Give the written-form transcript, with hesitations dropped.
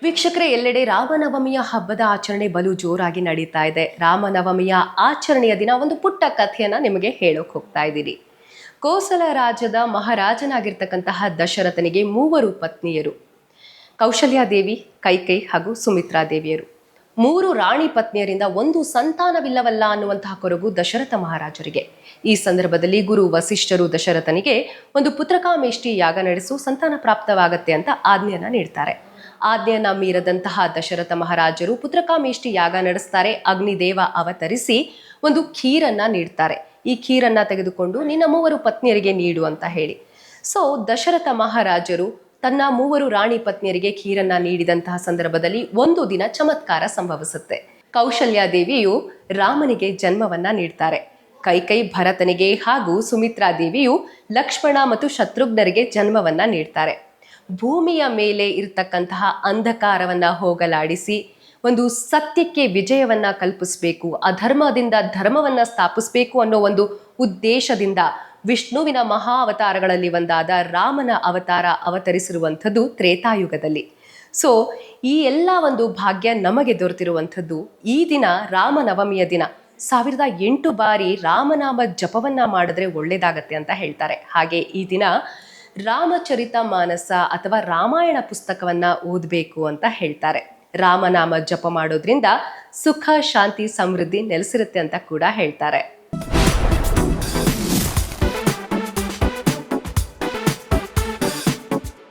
ವೀಕ್ಷಕರೇ, ಎಲ್ಲೆಡೆ ರಾಮನವಮಿಯ ಹಬ್ಬದ ಆಚರಣೆ ಬಲು ಜೋರಾಗಿ ನಡೀತಾ ಇದೆ. ರಾಮನವಮಿಯ ಆಚರಣೆಯ ದಿನ ಒಂದು ಪುಟ್ಟ ಕಥೆಯನ್ನ ನಿಮಗೆ ಹೇಳೋಕೆ ಹೋಗ್ತಾ ಇದ್ದೀನಿ. ಕೋಸಲ ರಾಜ್ಯದ ಮಹಾರಾಜನಾಗಿರ್ತಕ್ಕಂತಹ ದಶರಥನಿಗೆ 3 ಪತ್ನಿಯರು. ಕೌಶಲ್ಯಾದೇವಿ, ಕೈಕೈ ಹಾಗೂ ಸುಮಿತ್ರಾ ದೇವಿಯರು. 3 ರಾಣಿ ಪತ್ನಿಯರಿಂದ ಒಂದು ಸಂತಾನವಿಲ್ಲವಲ್ಲ ಅನ್ನುವಂತಹ ಕೊರಗು ದಶರಥ ಮಹಾರಾಜರಿಗೆ. ಈ ಸಂದರ್ಭದಲ್ಲಿ ಗುರು ವಸಿಷ್ಠರು ದಶರಥನಿಗೆ ಒಂದು ಪುತ್ರಕಾಮೇಷ್ಟಿ ಯಾಗ ನಡೆಸು, ಸಂತಾನ ಪ್ರಾಪ್ತವಾಗತ್ತೆ ಅಂತ ಆಜ್ಞೆಯನ್ನ ನೀಡ್ತಾರೆ. ಆಜ್ಞೆಯನ್ನ ಮೀರದಂತಹ ದಶರಥ ಮಹಾರಾಜರು ಪುತ್ರಕಾಮೇಷ್ಟಿ ಯಾಗ ನಡೆಸ್ತಾರೆ. ಅಗ್ನಿದೇವ ಅವತರಿಸಿ ಒಂದು ಖೀರನ್ನ ನೀಡ್ತಾರೆ. ಈ ಖೀರನ್ನ ತೆಗೆದುಕೊಂಡು ನಿನ್ನ 3 ಪತ್ನಿಯರಿಗೆ ನೀಡು ಅಂತ ಹೇಳಿ. ಸೊ ದಶರಥ ಮಹಾರಾಜರು ತನ್ನ 3 ರಾಣಿ ಪತ್ನಿಯರಿಗೆ ಖೀರನ್ನ ನೀಡಿದಂತಹ ಸಂದರ್ಭದಲ್ಲಿ ಒಂದು ದಿನ ಚಮತ್ಕಾರ ಸಂಭವಿಸುತ್ತೆ. ಕೌಶಲ್ಯಾದೇವಿಯು ರಾಮನಿಗೆ ಜನ್ಮವನ್ನ ನೀಡ್ತಾರೆ. ಕೈಕೈ ಭರತನಿಗೆ ಹಾಗೂ ಸುಮಿತ್ರಾ ದೇವಿಯು ಲಕ್ಷ್ಮಣ ಮತ್ತು ಶತ್ರುಘ್ನರಿಗೆ ಜನ್ಮವನ್ನ ನೀಡ್ತಾರೆ. ಭೂಮಿಯ ಮೇಲೆ ಇರತಕ್ಕಂತಹ ಅಂಧಕಾರವನ್ನ ಹೋಗಲಾಡಿಸಿ ಒಂದು ಸತ್ಯಕ್ಕೆ ವಿಜಯವನ್ನ ಕಲ್ಪಿಸಬೇಕು, ಅಧರ್ಮದಿಂದ ಧರ್ಮವನ್ನ ಸ್ಥಾಪಿಸಬೇಕು ಅನ್ನೋ ಒಂದು ಉದ್ದೇಶದಿಂದ ವಿಷ್ಣುವಿನ ಮಹಾ ಅವತಾರಗಳಲ್ಲಿ ಒಂದಾದ ರಾಮನ ಅವತಾರ ಅವತರಿಸಿರುವಂಥದ್ದು ತ್ರೇತಾಯುಗದಲ್ಲಿ. ಸೊ ಈ ಎಲ್ಲ ಒಂದು ಭಾಗ್ಯ ನಮಗೆ ದೊರೆತಿರುವಂಥದ್ದು ಈ ದಿನ, ರಾಮನವಮಿಯ ದಿನ. 1008 ಬಾರಿ ರಾಮನಾಮ ಜಪವನ್ನ ಮಾಡಿದ್ರೆ ಒಳ್ಳೇದಾಗತ್ತೆ ಅಂತ ಹೇಳ್ತಾರೆ. ಹಾಗೆ ಈ ದಿನ ರಾಮಚರಿತ ಮಾನಸ ಅಥವಾ ರಾಮಾಯಣ ಪುಸ್ತಕವನ್ನ ಓದಬೇಕು ಅಂತ ಹೇಳ್ತಾರೆ. ರಾಮನಾಮ ಜಪ ಮಾಡೋದ್ರಿಂದ ಸುಖ, ಶಾಂತಿ, ಸಮೃದ್ಧಿ ನೆಲೆಸಿರುತ್ತೆ ಅಂತ ಕೂಡ ಹೇಳ್ತಾರೆ.